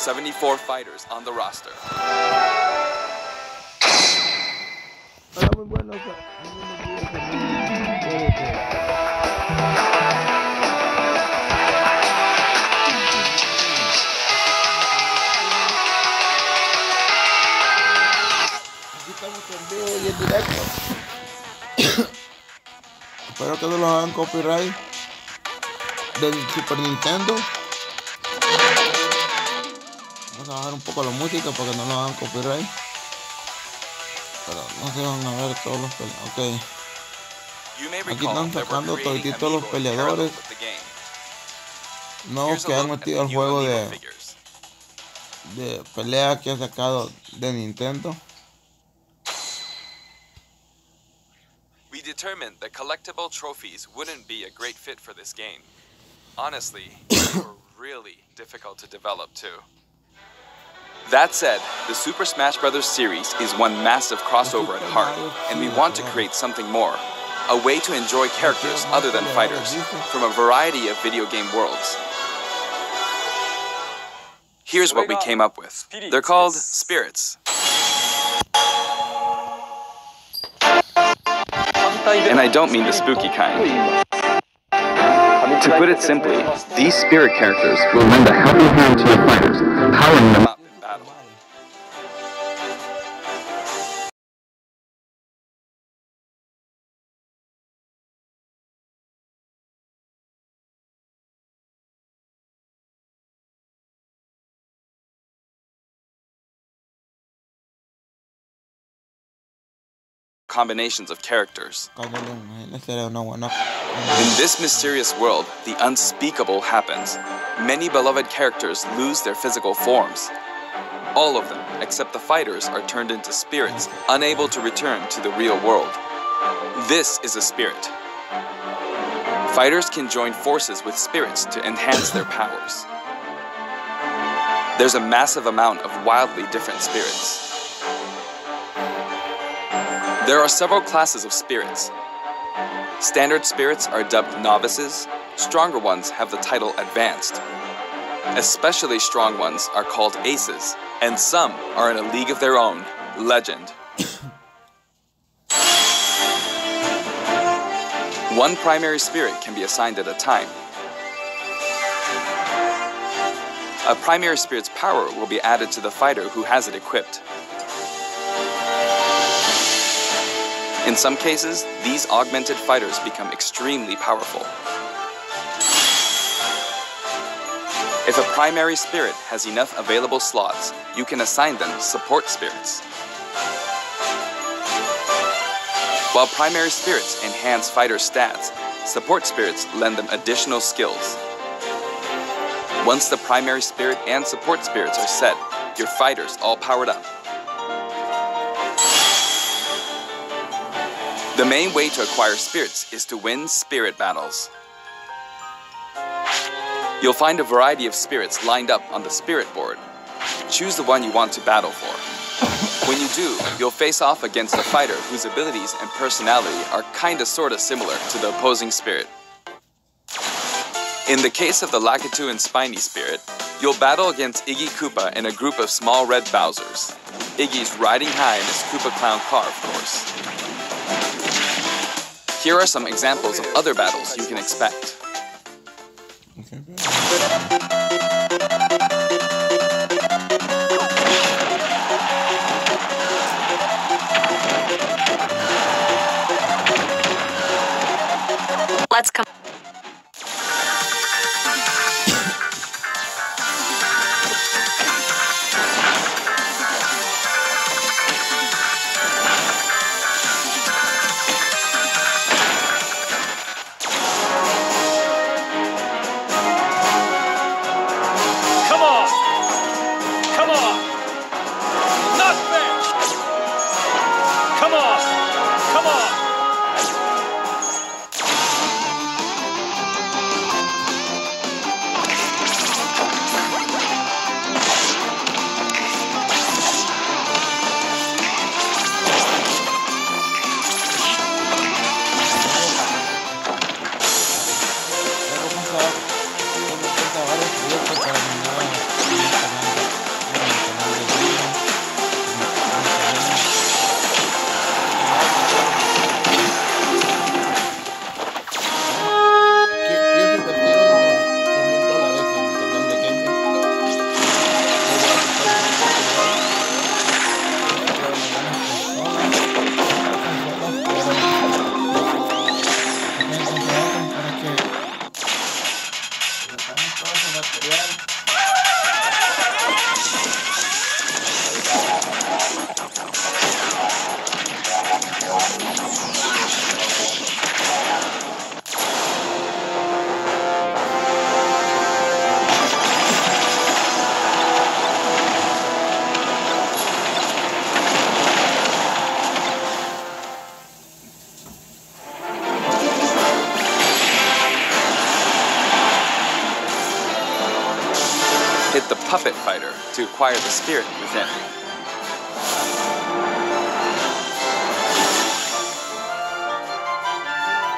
74 fighters on the roster. Hola, muy buenos días. Aquí estamos en vivo y en directo. Espero que no lo hagan copyright del Super Nintendo. Vamos a bajar un poco la música para que no lo hagan copyright. Pero no se van a ver todos los peleadores. Ok. Aquí están sacando toditos los peleadores nuevos que han metido al juego de pelea que ha sacado de Nintendo. We determined that collectible trophies wouldn't be a great fit for this game. Honestly, they were really difficult to develop too. That said, the Super Smash Bros. Series is one massive crossover at heart, and we want to create something more. A way to enjoy characters other than fighters, from a variety of video game worlds. Here's what we came up with. They're called Spirits. And I don't mean the spooky kind. To put it simply, these spirit characters will lend a helping hand to your fighters, powering them up in battle. Combinations of characters. In this mysterious world, the unspeakable happens. Many beloved characters lose their physical forms. All of them, except the fighters, are turned into spirits, unable to return to the real world. This is a spirit. Fighters can join forces with spirits to enhance their powers. There's a massive amount of wildly different spirits. There are several classes of spirits. Standard spirits are dubbed novices. Stronger ones have the title advanced. Especially strong ones are called aces, and some are in a league of their own, legend. One primary spirit can be assigned at a time. A primary spirit's power will be added to the fighter who has it equipped. In some cases, these augmented fighters become extremely powerful. If a primary spirit has enough available slots, you can assign them support spirits. While primary spirits enhance fighters' stats, support spirits lend them additional skills. Once the primary spirit and support spirits are set, your fighters all powered up. The main way to acquire spirits is to win spirit battles. You'll find a variety of spirits lined up on the spirit board. Choose the one you want to battle for. When you do, you'll face off against a fighter whose abilities and personality are kinda sorta similar to the opposing spirit. In the case of the Lakitu and Spiny spirit, you'll battle against Iggy Koopa and a group of small red Bowsers. Iggy's riding high in his Koopa Clown car, of course. Here are some examples of other battles you can expect. Let's come. fighter to acquire the spirit within.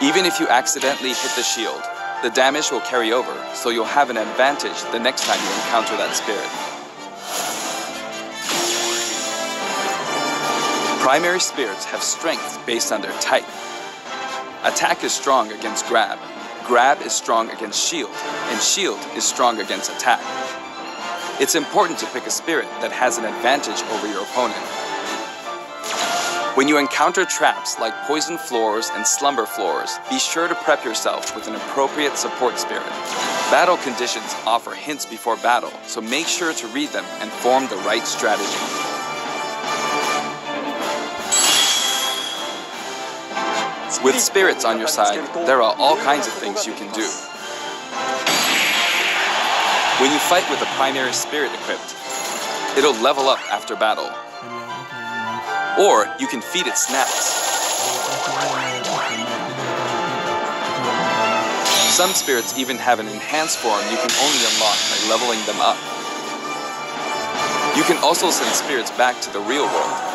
Even if you accidentally hit the shield, the damage will carry over, so you'll have an advantage the next time you encounter that spirit. Primary spirits have strengths based on their type. Attack is strong against grab, grab is strong against shield, and shield is strong against attack. It's important to pick a spirit that has an advantage over your opponent. When you encounter traps like poison floors and slumber floors, be sure to prep yourself with an appropriate support spirit. Battle conditions offer hints before battle, so make sure to read them and form the right strategy. With spirits on your side, there are all kinds of things you can do. When you fight with a primary spirit equipped, it'll level up after battle. Or you can feed it snacks. Some spirits even have an enhanced form you can only unlock by leveling them up. You can also send spirits back to the real world.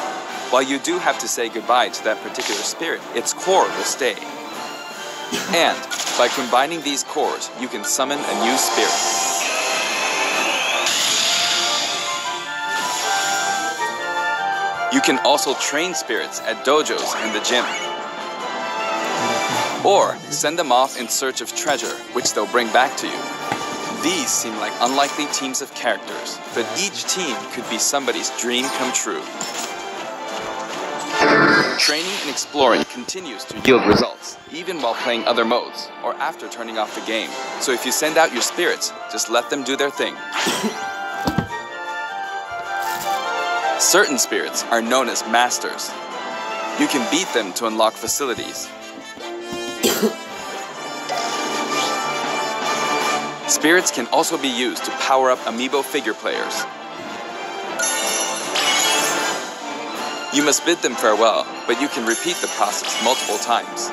While you do have to say goodbye to that particular spirit, its core will stay. And by combining these cores, you can summon a new spirit. You can also train spirits at dojos and the gym. Or send them off in search of treasure, which they'll bring back to you. These seem like unlikely teams of characters, but each team could be somebody's dream come true. Training and exploring continues to yield results, even while playing other modes, or after turning off the game. So if you send out your spirits, just let them do their thing. Certain spirits are known as masters. You can beat them to unlock facilities. Spirits can also be used to power up amiibo figure players. You must bid them farewell, but you can repeat the process multiple times.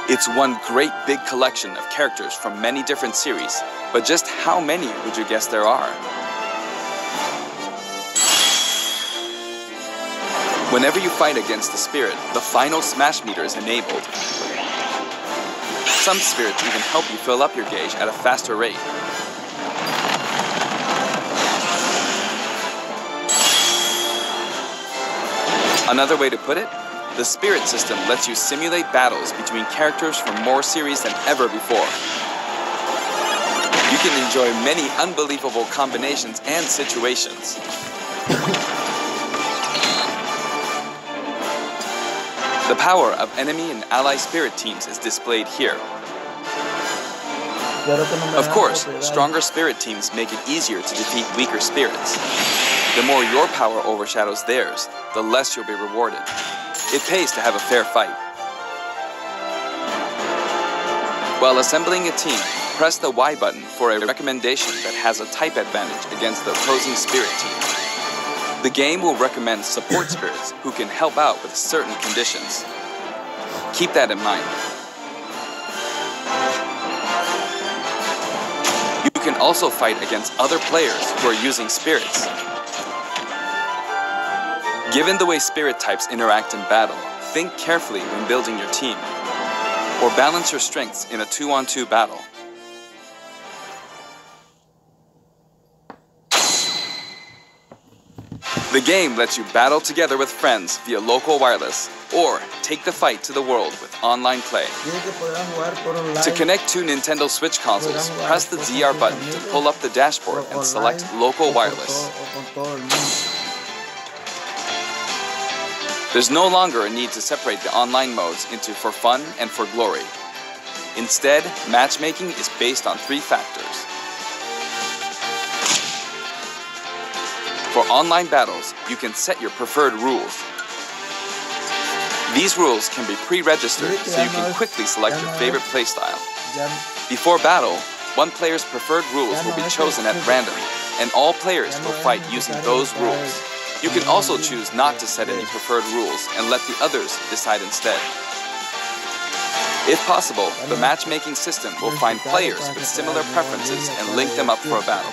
It's one great big collection of characters from many different series, but just how many would you guess there are? Whenever you fight against the spirit, the final smash meter is enabled. Some spirits even help you fill up your gauge at a faster rate. Another way to put it, the spirit system lets you simulate battles between characters from more series than ever before. You can enjoy many unbelievable combinations and situations. The power of enemy and ally spirit teams is displayed here. Of course, stronger spirit teams make it easier to defeat weaker spirits. The more your power overshadows theirs, the less you'll be rewarded. It pays to have a fair fight. While assembling a team, press the Y button for a recommendation that has a type advantage against the opposing spirit team. The game will recommend support spirits who can help out with certain conditions. Keep that in mind. You can also fight against other players who are using spirits. Given the way spirit types interact in battle, think carefully when building your team, or balance your strengths in a 2-on-2 battle. The game lets you battle together with friends via local wireless, or take the fight to the world with online play. To connect two Nintendo Switch consoles, press the ZR button to pull up the dashboard and select local wireless. There's no longer a need to separate the online modes into for fun and for glory. Instead, matchmaking is based on 3 factors. For online battles, you can set your preferred rules. These rules can be pre-registered, so you can quickly select your favorite playstyle. Before battle, one player's preferred rules will be chosen at random, and all players will fight using those rules. You can also choose not to set any preferred rules and let the others decide instead. If possible, the matchmaking system will find players with similar preferences and link them up for a battle.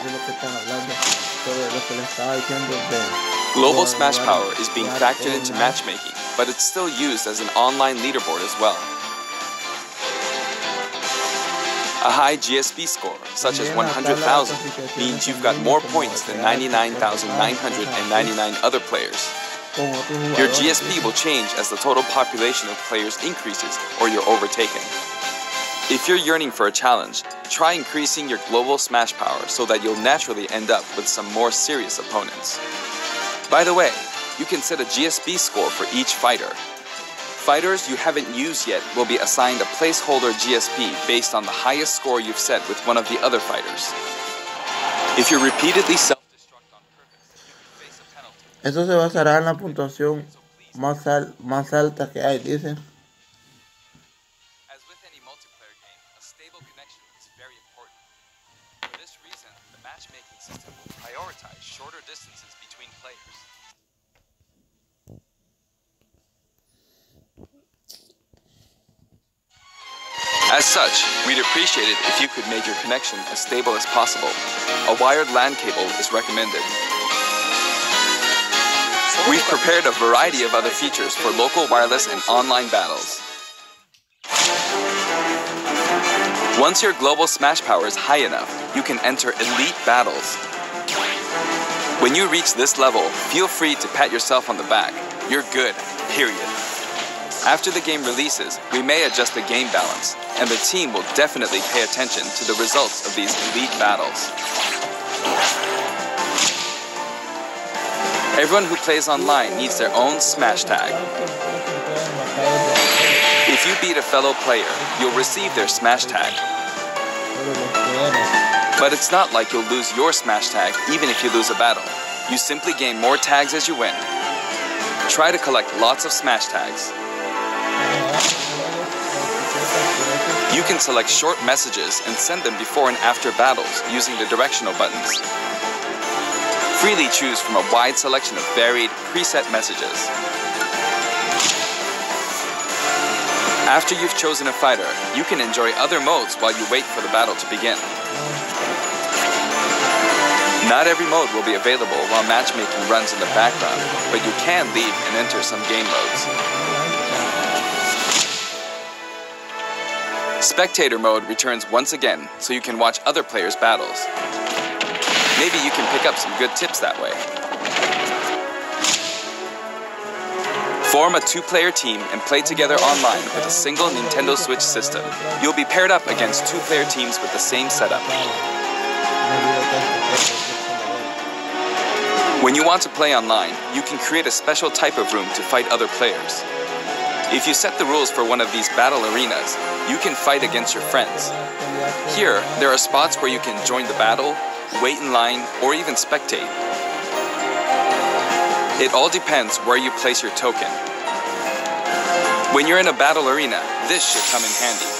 Global Smash Power is being factored into matchmaking, but it's still used as an online leaderboard as well. A high GSP score, such as 100,000, means you've got more points than 99,999 other players. Your GSP will change as the total population of players increases or you're overtaken. If you're yearning for a challenge, try increasing your global Smash Power so that you'll naturally end up with some more serious opponents. By the way, you can set a GSP score for each fighter. Fighters you haven't used yet will be assigned a placeholder GSP based on the highest score you've set with one of the other fighters. If you're repeatedly self-destruct on purpose, you can face a penalty. Eso se basará en la puntuación más alta que hay, dicen. As with any multiplayer game, a stable connection is very important. For this reason, the matchmaking system will prioritize shorter distances between players. As such, we'd appreciate it if you could make your connection as stable as possible. A wired LAN cable is recommended. We've prepared a variety of other features for local wireless and online battles. Once your global Smash Power is high enough, you can enter elite battles. When you reach this level, feel free to pat yourself on the back. You're good, period. After the game releases, we may adjust the game balance, and the team will definitely pay attention to the results of these elite battles. Everyone who plays online needs their own Smash tag. If you beat a fellow player, you'll receive their Smash tag. But it's not like you'll lose your Smash tag even if you lose a battle. You simply gain more tags as you win. Try to collect lots of Smash tags. You can select short messages and send them before and after battles using the directional buttons. Freely choose from a wide selection of varied, preset messages. After you've chosen a fighter, you can enjoy other modes while you wait for the battle to begin. Not every mode will be available while matchmaking runs in the background, but you can leave and enter some game modes. Spectator mode returns once again, so you can watch other players' battles. Maybe you can pick up some good tips that way. Form a two-player team and play together online with a single Nintendo Switch system. You'll be paired up against two-player teams with the same setup. When you want to play online, you can create a special type of room to fight other players. If you set the rules for one of these battle arenas, you can fight against your friends. Here, there are spots where you can join the battle, wait in line, or even spectate. It all depends where you place your token. When you're in a battle arena, this should come in handy.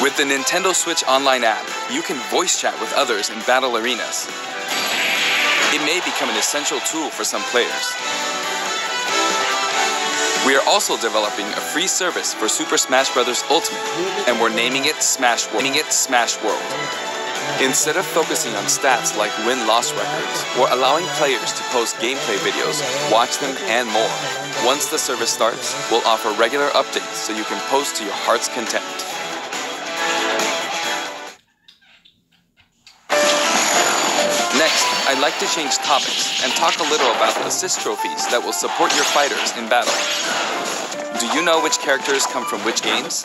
With the Nintendo Switch Online app, you can voice chat with others in battle arenas. It may become an essential tool for some players. We are also developing a free service for Super Smash Bros. Ultimate, and we're naming it Smash World. Instead of focusing on stats like win-loss records, or allowing players to post gameplay videos, watch them, and more, once the service starts, we'll offer regular updates so you can post to your heart's content. Next, I'd like to change topics and talk a little about assist trophies that will support your fighters in battle. Do you know which characters come from which games?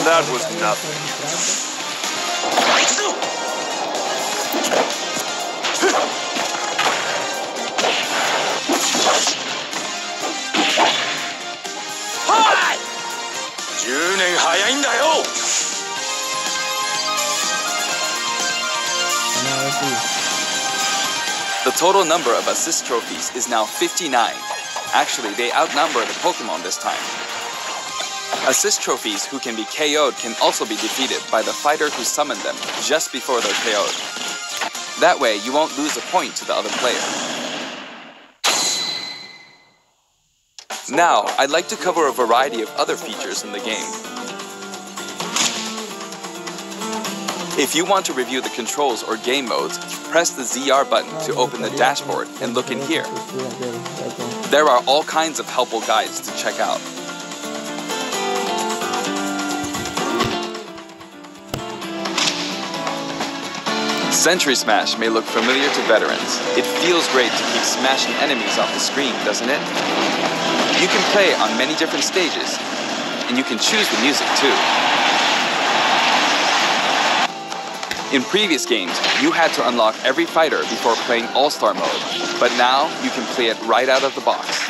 that was nothing. The total number of assist trophies is now 59. Actually, they outnumber the Pokemon this time. Assist trophies who can be KO'd can also be defeated by the fighter who summoned them just before they're KO'd. That way, you won't lose a point to the other player. Now, I'd like to cover a variety of other features in the game. If you want to review the controls or game modes, press the ZR button to open the dashboard and look in here. There are all kinds of helpful guides to check out. Sentry Smash may look familiar to veterans. It feels great to keep smashing enemies off the screen, doesn't it? You can play on many different stages, and you can choose the music too. In previous games, you had to unlock every fighter before playing All-Star mode, but now you can play it right out of the box.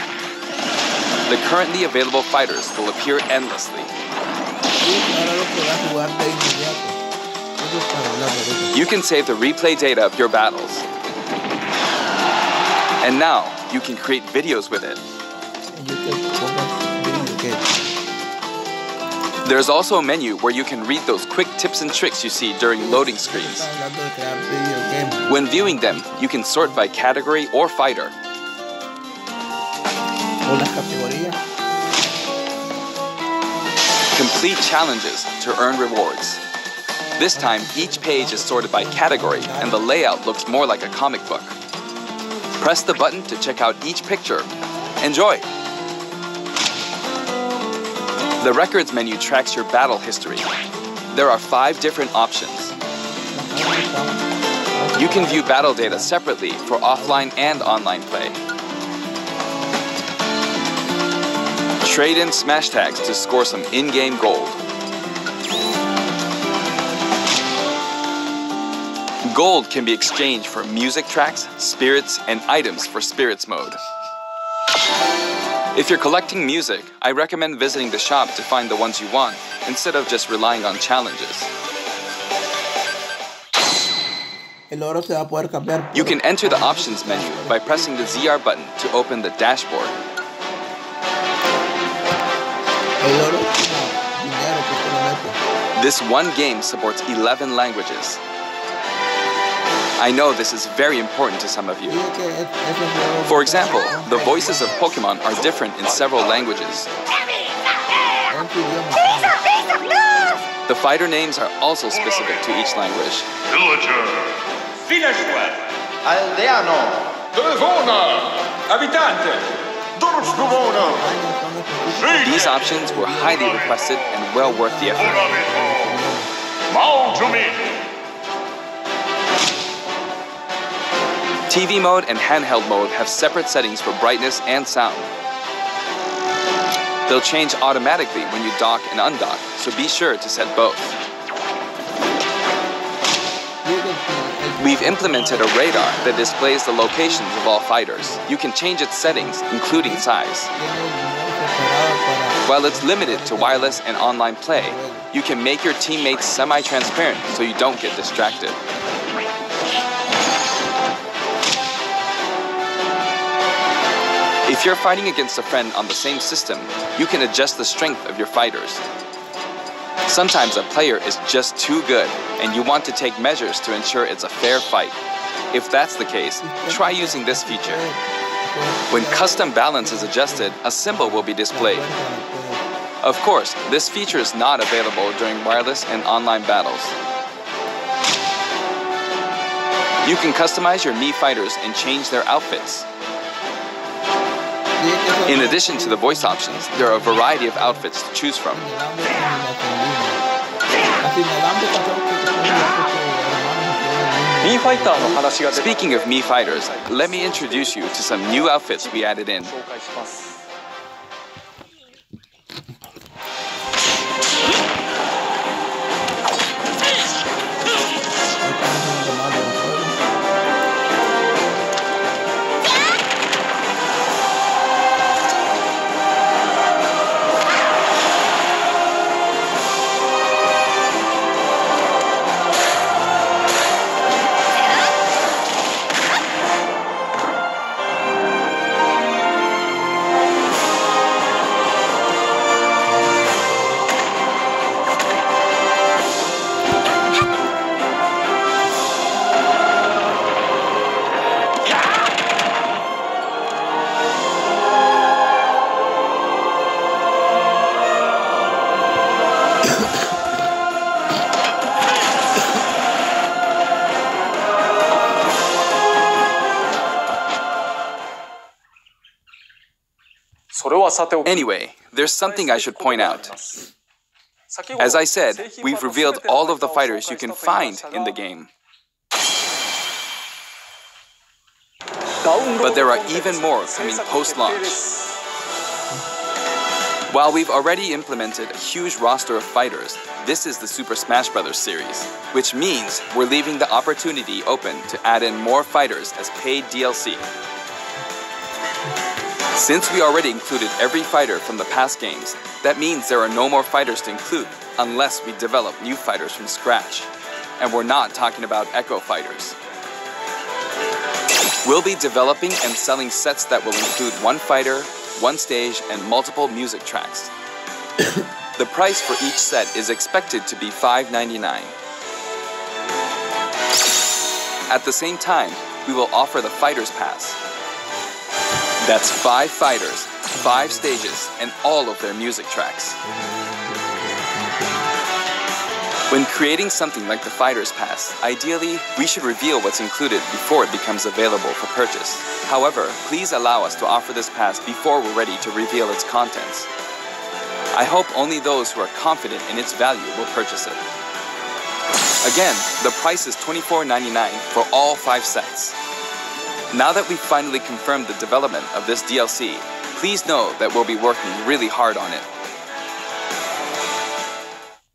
The currently available fighters will appear endlessly. You can save the replay data of your battles. And now, you can create videos with it. There's also a menu where you can read those quick tips and tricks you see during loading screens. When viewing them, you can sort by category or fighter. Complete challenges to earn rewards. This time, each page is sorted by category and the layout looks more like a comic book. Press the button to check out each picture. Enjoy! The Records menu tracks your battle history. There are 5 different options. You can view battle data separately for offline and online play. Trade in smash tags to score some in-game gold. Gold can be exchanged for music tracks, spirits, and items for spirits mode. If you're collecting music, I recommend visiting the shop to find the ones you want, instead of just relying on challenges. You can enter the options menu by pressing the ZR button to open the dashboard. This one game supports 11 languages. I know this is very important to some of you. For example, the voices of Pokemon are different in several languages. The fighter names are also specific to each language. Villager. Villageois. Aldeano. Devona. Abitante. Dorfbewohner. These options were highly requested and well worth the effort. Maljumin. TV mode and handheld mode have separate settings for brightness and sound. They'll change automatically when you dock and undock, so be sure to set both. We've implemented a radar that displays the locations of all fighters. You can change its settings, including size. While it's limited to wireless and online play, you can make your teammates semi-transparent so you don't get distracted. If you're fighting against a friend on the same system, you can adjust the strength of your fighters. Sometimes a player is just too good, and you want to take measures to ensure it's a fair fight. If that's the case, try using this feature. When custom balance is adjusted, a symbol will be displayed. Of course, this feature is not available during wireless and online battles. You can customize your Mii fighters and change their outfits. In addition to the voice options, there are a variety of outfits to choose from. Speaking of Mii fighters, let me introduce you to some new outfits we added in. Anyway, there's something I should point out. As I said, we've revealed all of the fighters you can find in the game. But there are even more coming post-launch. While we've already implemented a huge roster of fighters, this is the Super Smash Bros. Series, which means we're leaving the opportunity open to add in more fighters as paid DLC. Since we already included every fighter from the past games, that means there are no more fighters to include unless we develop new fighters from scratch. And we're not talking about Echo fighters. We'll be developing and selling sets that will include one fighter, one stage, and multiple music tracks. The price for each set is expected to be $5.99. At the same time, we will offer the Fighters Pass. That's 5 fighters, 5 stages, and all of their music tracks. When creating something like the Fighters Pass, ideally, we should reveal what's included before it becomes available for purchase. However, please allow us to offer this pass before we're ready to reveal its contents. I hope only those who are confident in its value will purchase it. Again, the price is $24.99 for all 5 sets. Now that we've finally confirmed the development of this DLC, please know that we'll be working really hard on it.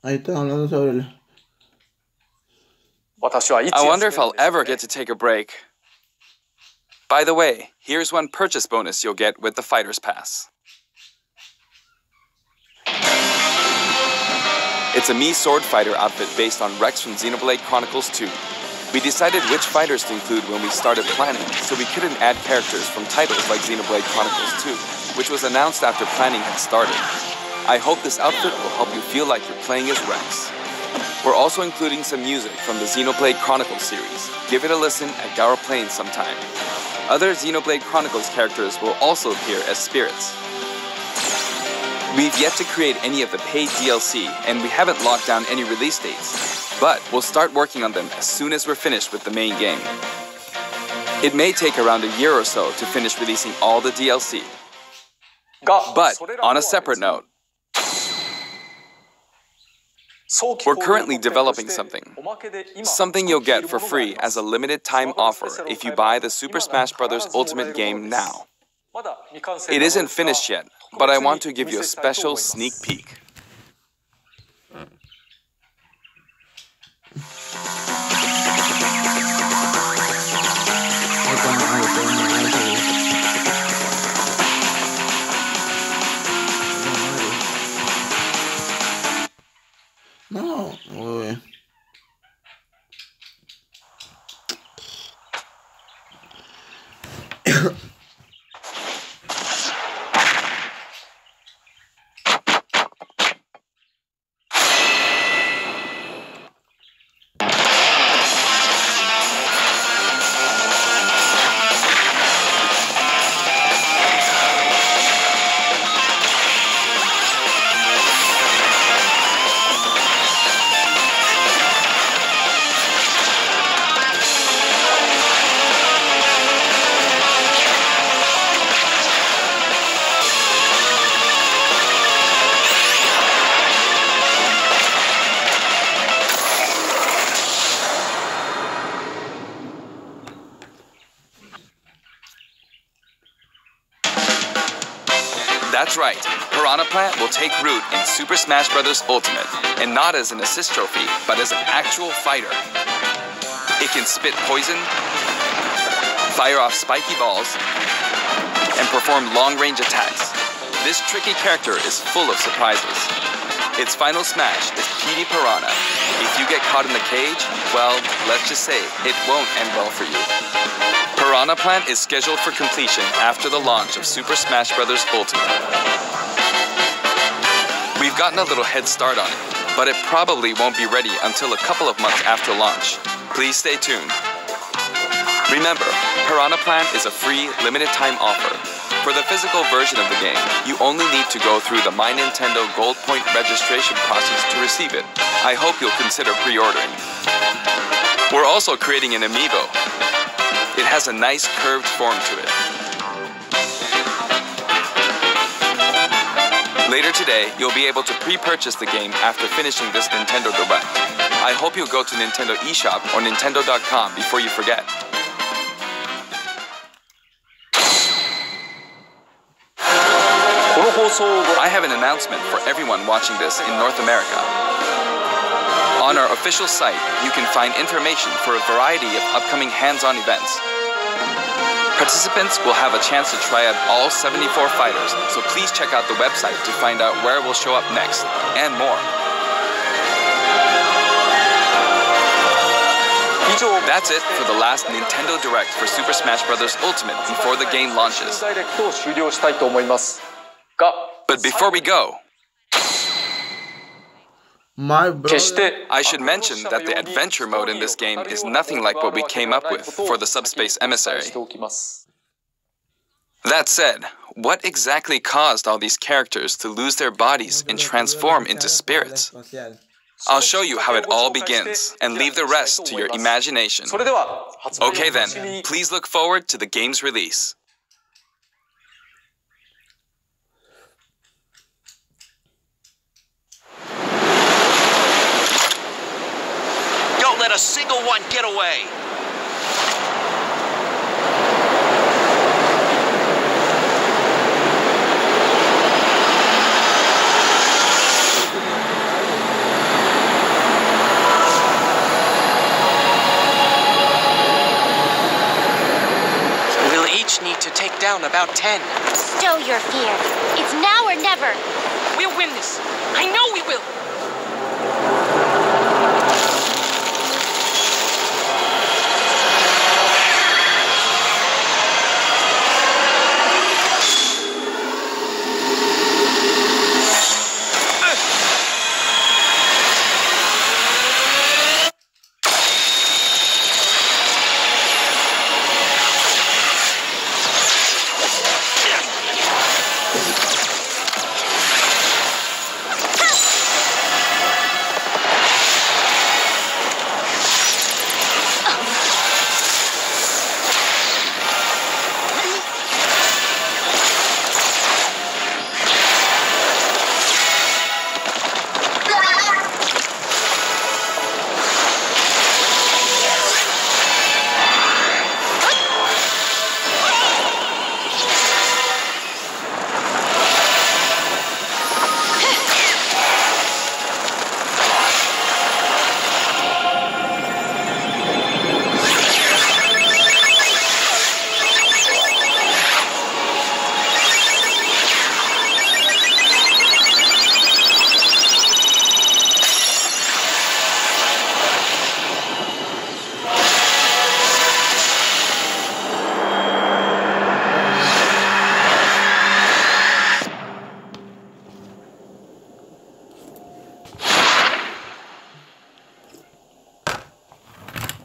Ahí está hablando sobre el... I wonder if I'll ever get to take a break. By the way, here's one purchase bonus you'll get with the Fighters Pass. It's a Mii sword fighter outfit based on Rex from Xenoblade Chronicles 2. We decided which fighters to include when we started planning, so we couldn't add characters from titles like Xenoblade Chronicles 2, which was announced after planning had started. I hope this outfit will help you feel like you're playing as Rex. We're also including some music from the Xenoblade Chronicles series. Give it a listen at Garo Plains sometime. Other Xenoblade Chronicles characters will also appear as spirits. We've yet to create any of the paid DLC, and we haven't locked down any release dates. But we'll start working on them as soon as we're finished with the main game. It may take around a year or so to finish releasing all the DLC. But on a separate note, we're currently developing something you'll get for free as a limited time offer if you buy the Super Smash Bros. Ultimate game now. It isn't finished yet, but I want to give you a special sneak peek. No, uy. That's right, Piranha Plant will take root in Super Smash Bros. Ultimate, and not as an assist trophy, but as an actual fighter. It can spit poison, fire off spiky balls, and perform long-range attacks. This tricky character is full of surprises. Its final smash is PD Piranha. If you get caught in the cage, well, let's just say it won't end well for you. Piranha Plant is scheduled for completion after the launch of Super Smash Bros. Ultimate. We've gotten a little head start on it, but it probably won't be ready until a couple of months after launch. Please stay tuned. Remember, Piranha Plant is a free, limited-time offer. For the physical version of the game, you only need to go through the My Nintendo Gold Point registration process to receive it. I hope you'll consider pre-ordering. We're also creating an amiibo. It has a nice curved form to it. Later today, you'll be able to pre-purchase the game after finishing this Nintendo Direct. I hope you'll go to Nintendo eShop or Nintendo.com before you forget. I have an announcement for everyone watching this in North America. On our official site, you can find information for a variety of upcoming hands-on events. Participants will have a chance to try out all 74 fighters, so please check out the website to find out where we'll show up next, and more. That's it for the last Nintendo Direct for Super Smash Bros. Ultimate before the game launches. But before we go, I should mention that the adventure mode in this game is nothing like what we came up with for the Subspace Emissary. That said, what exactly caused all these characters to lose their bodies and transform into spirits? I'll show you how it all begins, and leave the rest to your imagination. Okay then, please look forward to the game's release. Don't let a single one get away! Need to take down about 10. Stow your fear. It's now or never. We'll win this. I know we will.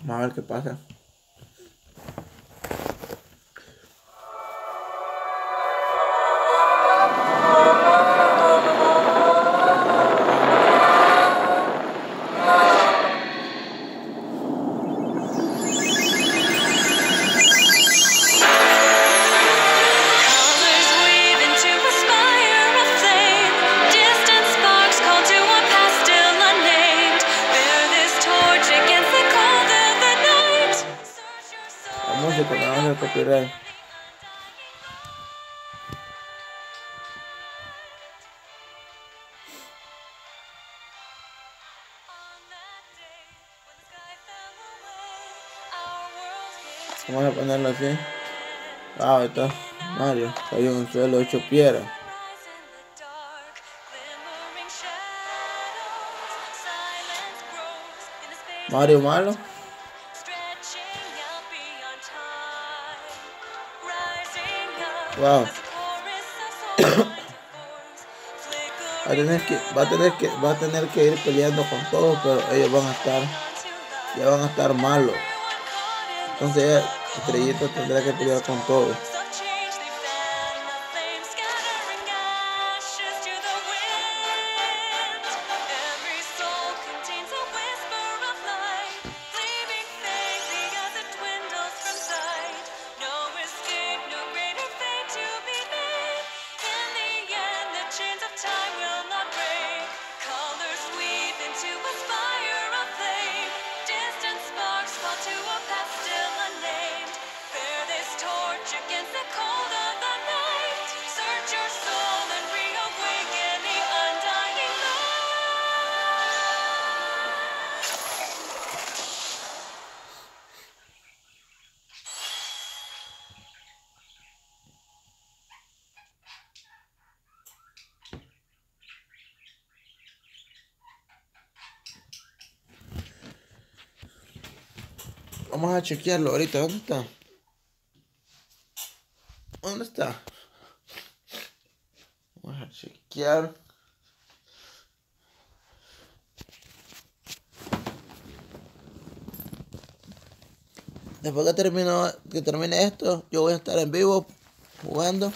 Vamos a ver qué pasa. Copyright. Vamos a ponerlo así. Ah, ahí está Mario, cayó en un suelo hecho piedra. Mario malo. Wow. va a tener que ir peleando con todos, pero ellos ya van a estar malos. Entonces Estrellita tendrá que pelear con todos. Time Vamos a chequearlo ahorita. ¿Dónde está? ¿Dónde está? Vamos a chequear. Después que termine esto, yo voy a estar en vivo jugando.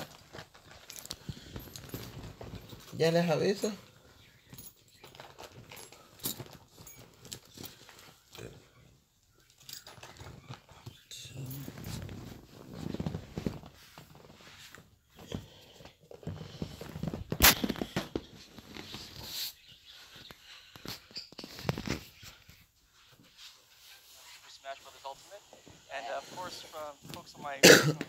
Ya les aviso. And of course, from folks on my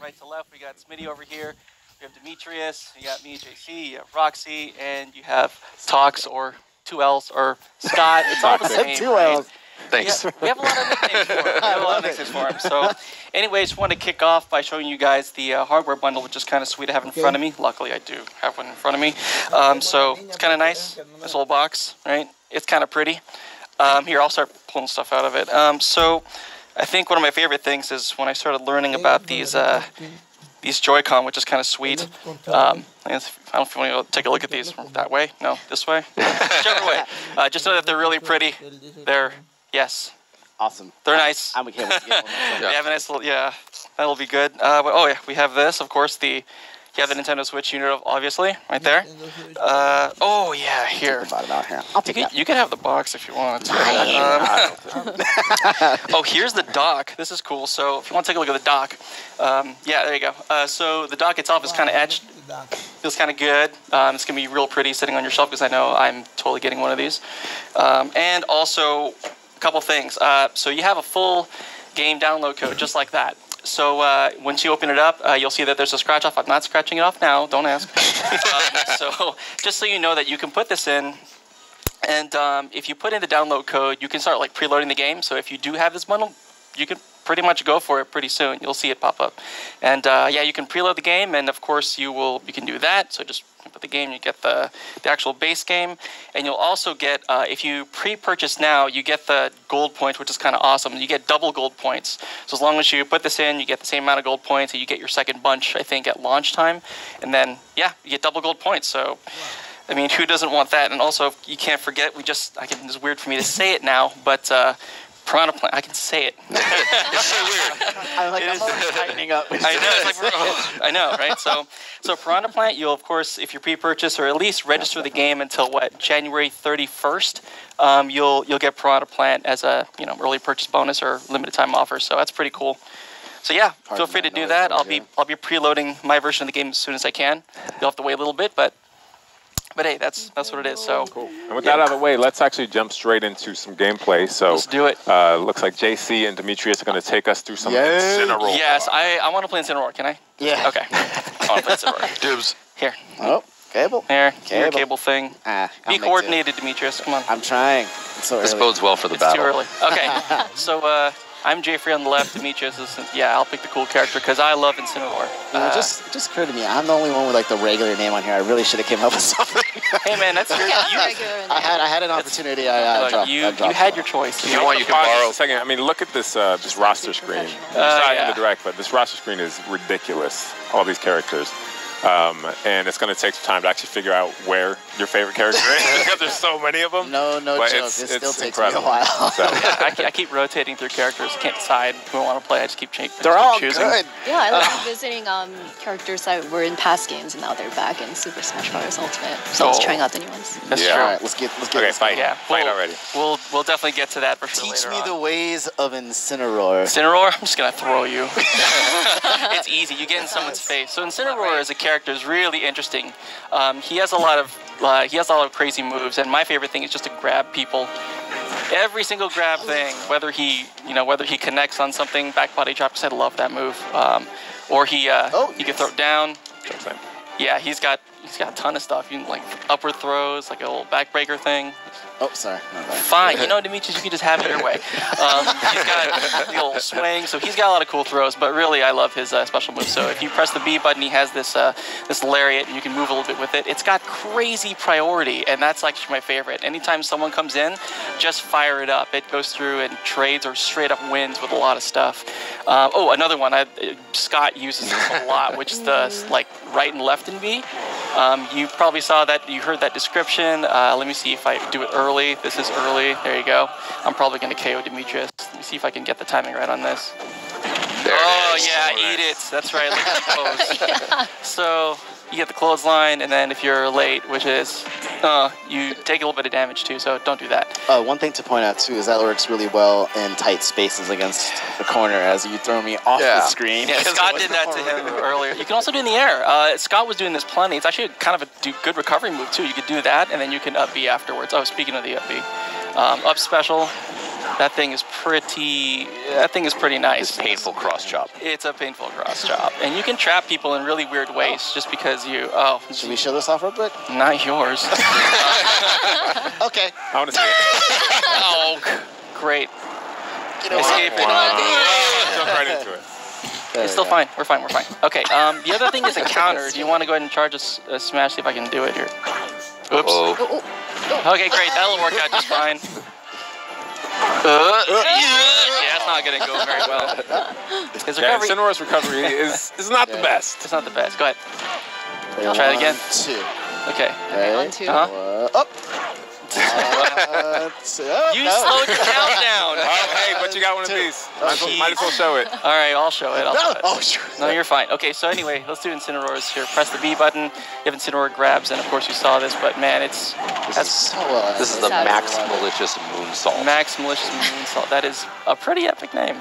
right to left, we got Smitty over here. We have Demetrius, you got me, JC, you have Roxy, and you have Tox or 2Ls or Scott. It's all the same. 2Ls. Thanks. We have a lot of nicknames for him. We have a lot of nicknames for him. So, anyways, just want to kick off by showing you guys the hardware bundle, which is kind of sweet to have in front of me. Luckily, I do have one in front of me. So it's kind of nice. This little box, right? It's kind of pretty. Here, I'll start pulling stuff out of it. So I think one of my favorite things is when I started learning about these Joy-Con, which is kind of sweet. I don't know if you want to take a look at these that way. No, this way. Whichever way. Just know that they're really pretty. They're, yes. Awesome. They're nice. I'm okay with it. They have a nice little, yeah, that'll be good. But, oh yeah, we have this, of course, you have the Nintendo Switch unit, obviously, right there. Oh yeah, here. You can have the box if you want to. Oh, here's the dock. This is cool. So if you want to take a look at the dock, yeah, there you go. So the dock itself is kind of etched. Feels kind of good. It's gonna be real pretty sitting on your shelf because I know I'm totally getting one of these. And also a couple things. So you have a full game download code just like that. So once you open it up, you'll see that there's a scratch off. I'm not scratching it off now. Don't ask. So just so you know that you can put this in, and if you put in the download code, you can start like preloading the game. So if you do have this bundle, you can pretty much go for it pretty soon. You'll see it pop up. And yeah, you can preload the game, and of course you can do that. So just put the game, you get the actual base game, and you'll also get, if you pre-purchase now, you get the gold points, which is kind of awesome. You get double gold points. So as long as you put this in, you get the same amount of gold points, and you get your second bunch, I think, at launch time. And then, yeah, you get double gold points. So, I mean, who doesn't want that? And also, you can't forget, it's weird for me to say it now, but Piranha Plant, I can say it. It's so weird. I'm like, I'm always tightening up. I know, it's like, I know, right? So Piranha Plant, you'll, of course, if you pre-purchase or at least register the game until, what, January 31st, you'll get Piranha Plant as a, early purchase bonus or limited time offer. So that's pretty cool. So yeah, feel free to do that. I'll be preloading my version of the game as soon as I can. You'll have to wait a little bit, but hey, that's what it is. So cool. And with that out of the way, let's actually jump straight into some gameplay. So let's do it. Looks like JC and Demetrius are going to take us through some Incineroar. Yes, I want to play Incineroar. Can I? Yeah. Okay. I want to play Incineroar. Dibs. Here. Oh, cable. Here. Your cable thing. Be coordinated, Demetrius. Come on. I'm trying. It's so early. This bodes well for the battle. It's too early. Okay. So I'm Jeffrey on the left. Demetrius is, yeah, I'll pick the cool character because I love Incineroar. Just occurred to me, I'm the only one with like the regular name on here. I really should have came up with something. Hey man, that's your. I had an opportunity. I dropped. You had your choice. You want, you can borrow. A second. I mean, look at this this roster screen. It's not in the direct, but this roster screen is ridiculous. All these characters. And it's going to take some time to actually figure out where your favorite character is because there's so many of them. No joke. This still takes me a while. So. I keep rotating through characters. I can't decide who I want to play. I just keep choosing. They're all good. Yeah, I love visiting characters that were in past games and now they're back in Super Smash Bros. Ultimate. So I was trying out the new ones. That's true. All right, let's get okay, fight. Yeah, fight already. We'll definitely get to that for sure. Teach me the ways of Incineroar. Incineroar? I'm just gonna throw you. It's easy. You get in someone's face. So Incineroar as a character is really interesting. He has a lot of crazy moves, and my favorite thing is just to grab people. Every single grab thing, whether he connects on something, back body drop, because I love that move, or he can throw it down. Yeah, he's got he's got a ton of stuff. You can like upward throws, like a little backbreaker thing. Oh, sorry. Fine. You know, Demetrius, you can just have it your way. He's got the old swing, so he's got a lot of cool throws. But really, I love his special move. So if you press the B button, he has this this lariat, and you can move a little bit with it. It's got crazy priority, and that's actually my favorite. Anytime someone comes in, just fire it up. It goes through and trades or straight up wins with a lot of stuff. Oh, another one. Scott uses this a lot, which is the like right and left in B. You probably saw that. You heard that description. Let me see if I do it early. This is early. There you go. I'm probably going to KO Demetrius. Let me see if I can get the timing right on this. Oh, yeah, eat it. That's right. Look at the pose. So you get the clothesline, and then if you're late, which is, you take a little bit of damage too, so don't do that. One thing to point out too is that works really well in tight spaces against the corner as you throw me off the screen. Yeah, Scott did that to him earlier. You can also do it in the air. Scott was doing this plenty. It's actually kind of a good recovery move too. You could do that, and then you can up B afterwards. Oh, speaking of the up B, up special. That thing is pretty nice. It's painful cross chop. It's a painful cross chop. And you can trap people in really weird ways just because you, Should we show this off real quick? Not yours. Okay. I want to see it. Oh, great. Escape it. Jump right into it. It's still fine. We're fine. Okay, the other thing is a counter. Do you want to go ahead and charge a smash, see if I can do it here? Oops. Okay, great. That'll work out just fine. Yeah, it's not going to go very well. His recovery. Sonora's recovery is not the best. It's not the best. Go ahead. Try it again. 2. Okay. On 2. Up. You slowed your countdown. Oh, hey, but you got one of these. Might as well show it. All right, I'll show it. Oh, sure. No, you're fine. Okay, so anyway, let's do Incineroars here. Press the B button. You have Incineroar grabs, and of course you saw this, but man, This is the Max Malicious Moonsault. Max Malicious Moonsault. That is a pretty epic name.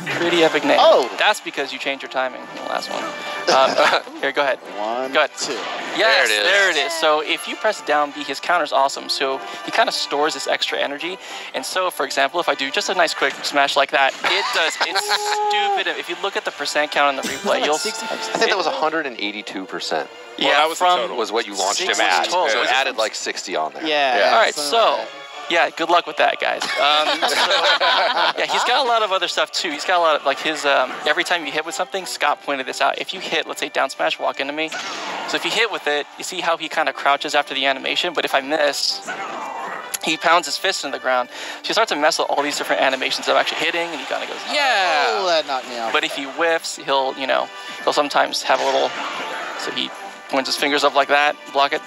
Pretty epic name. Oh! That's because you changed your timing in the last one. Here, go ahead. 1, go ahead. 2. Yes, there it is. So if you press down B, his counter's awesome. So he kind of stores this extra energy. And so, for example, if I do just a nice quick smash like that, it does. It's stupid. If you look at the percent count on the replay, you'll see. I think that was 182%. Yeah, that was from was what you launched him at. Total. So it added like 60 on there. Yeah. All right, so. Yeah, good luck with that, guys. Yeah, he's got a lot of other stuff too. He's got a lot of, like his, every time you hit with something, Scott pointed this out. If you hit, let's say down smash, walk into me. So if you hit with it, you see how he kind of crouches after the animation, but if I miss, he pounds his fist into the ground. So you start to mess with all these different animations of actually hitting, and he kind of goes, yeah! Oh, that knocked me out. But if he whiffs, he'll sometimes have a little, so he points his fingers up like that, block it.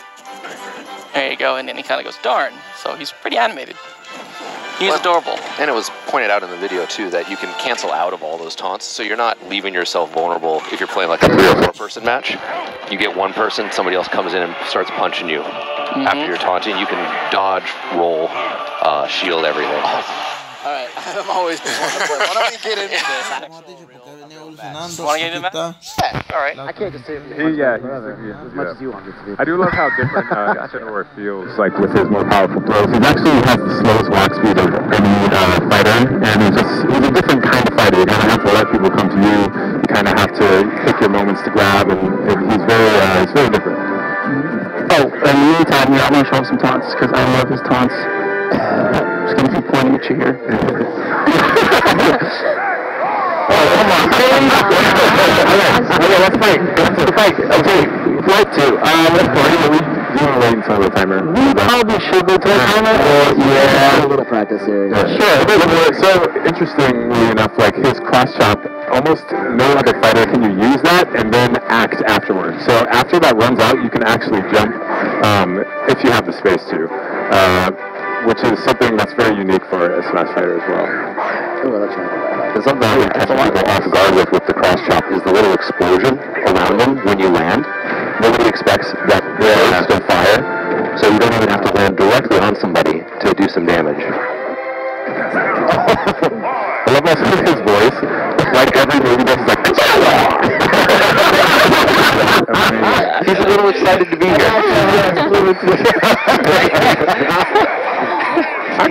There you go, and then he kind of goes, darn. So he's pretty animated. He's adorable. And it was pointed out in the video, too, that you can cancel out of all those taunts, so you're not leaving yourself vulnerable if you're playing like a 3 or 4 person match. You get one person, somebody else comes in and starts punching you. After you're taunting, you can dodge, roll, shield, everything. All right, I'm always the one to play. Why don't we get into this? Want to get into that? Yeah. All right. I can't just say it. As much as you want it to be. I do love how different Incineroar feels like with his more powerful throws. He actually has the slowest walk speed of any fighter, and he's a different kind of fighter. You kind of have to let people come to you. You kind of have to pick your moments to grab, and he's very different. Oh, in the meantime, I'm going to show him some taunts because I love his taunts. Just gonna keep pointing at you here. Oh, come on, okay, let's fight. Okay, flight 2. Let's party. We want to wait until the timer. We probably should go to the timer. Yeah. A little practice here. Sure. So, interestingly enough, like his cross chop, almost no other fighter can you use that and then act afterwards. So after that runs out, you can actually jump if you have the space to. Which is something that's very unique for a Smash fighter as well. There's something that catches people off guard with the cross chop is the little explosion around them when you land. Nobody expects that they're going to fire, so you don't even have to land directly on somebody to do some damage. I love also his voice. Like every movie does, he's like, he's a little excited to be here. Oh,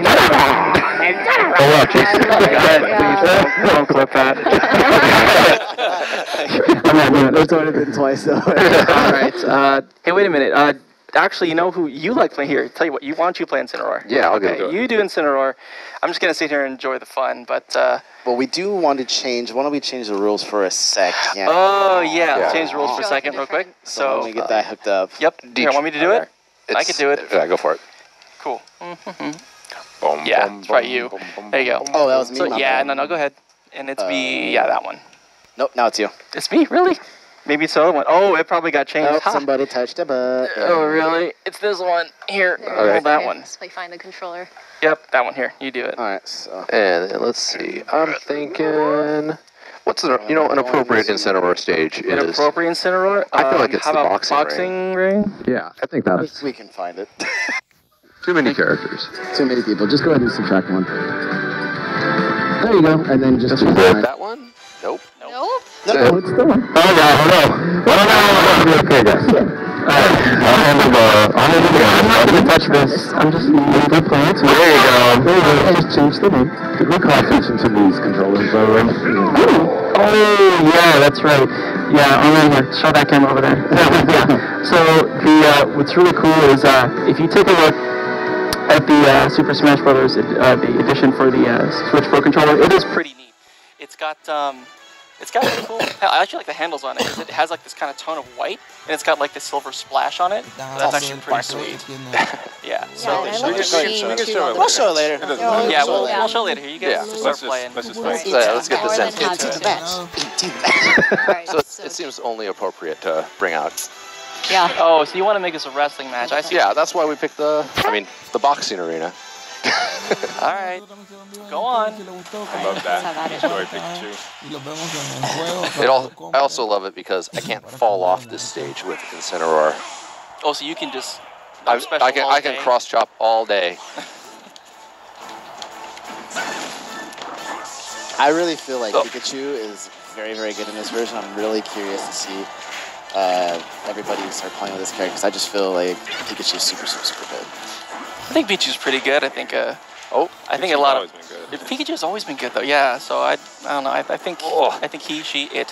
wow, Jason. Please don't clip that. It's already been twice, though. All right. Hey, wait a minute. Actually, you know who you like playing here? Tell you what, why don't you play Incineroar? Yeah, I'll get it. You do Incineroar. I'm just gonna sit here and enjoy the fun, but. Well, we do want to change. Why don't we change the rules for a sec? Yeah. Oh yeah. Change the rules for a second, real quick. So let me get that hooked up. Yep. Do you want me to do it? I can do it. Yeah, go for it. Cool. Yeah, that's right. You. There you go. Oh, that was me. So, yeah. No. Go ahead. And it's me. Yeah, that one. Nope. Now it's you. It's me. Really? Maybe it's the other one. Oh, it probably got changed. Nope, somebody touched a button. Oh, really? It's this one. Here. Hold that one. So we find the controller. Yep, that one here. You do it. All right. So. And then let's see. I'm thinking. What's an appropriate Incineroar stage is? An appropriate Incineroar? I feel like it's how the about boxing ring. Yeah, I think that's. We can find it. Too many characters. Too many people. Just go ahead and subtract one. There you go. And then just that one? Nope. Nope. No, it's the one. Oh, yeah, no. Okay, guys. I'll handle the I'm not going to touch this. I'm just moving plants. There you go. I just changed the name. Did we call attention to these controllers, by the way? Oh, yeah, that's right. Yeah, on here. Show that camera over there. Yeah. So, what's really cool is if you take a look at the Super Smash Brothers, the edition for the Switch Pro controller, it is pretty neat. It's got really cool. I actually like the handles on it. It has like this kind of tone of white, and it's got like this silver splash on it. That's actually pretty sweet. Yeah. So we'll show it later. Yeah, we'll show it later. Here, you guys start playing. Let's get this into the match. So it seems only appropriate to bring out. Yeah. Oh, so you want to make this a wrestling match? I see. Yeah, that's why we picked the boxing arena. All right, go on. I love that. Enjoy Pikachu. I also love it because I can't fall off this stage with Incineroar. Oh, so you can just. I can cross chop all day. I really feel like Pikachu is very, very good in this version. I'm really curious to see everybody start playing with this character because I just feel like Pikachu's super, super, super good. I think Pikachu's pretty good. I think a lot of Pikachu's always been good though. Yeah. So I don't know. I think it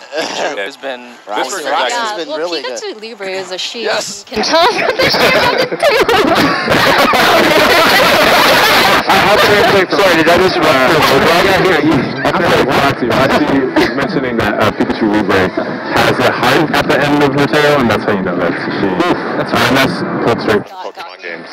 has been. Roxy's been really good. Pikachu Libre is a she. Yes. Can tell from the Sorry, did I just Roxy mentioning that Pikachu Libre has a height at the end of her tail, and that's how you know that's she. That's right. And that's pulled straight from Pokemon games.